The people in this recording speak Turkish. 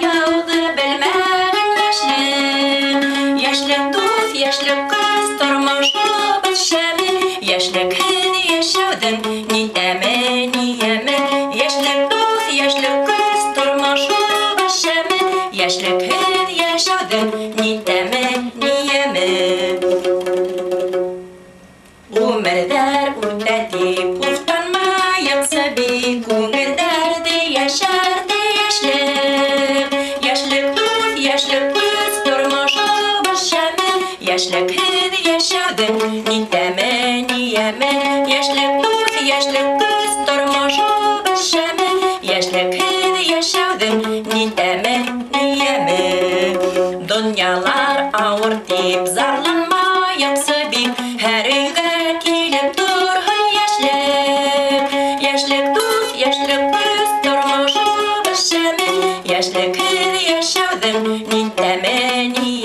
yağdı bilmegen yaşlık. Yaşlık dost, yaşlık kız, turmuşumuz şemin. Yaşlık hız yaşadın, niteme niyeme. Yaşlık dost, yaşlık kız, turmuşumuz şemin. Yaşlık hız yaşadın, niteme niyeme. Umreder utatip utanmayan sabi, kungerdarde yaşardı yaşlık. Yaşlık dost, yaşlık kız, turmuşumuz şemin. Yaşlık hız yaşadın, niteme niyeme. Yaşlık dost, yaşlık kız, turmuşumuz şemin. Yaşlık hız yaşadın, niteme niyeme. Dünyalar ağır tip zarlanmayan sabi, her uyga kelip turgun yaşlık. Yaşlık dost, yaşlık kız, turmuşumuz şemin. Yaşlık hız yaşadın, niteme niyeme.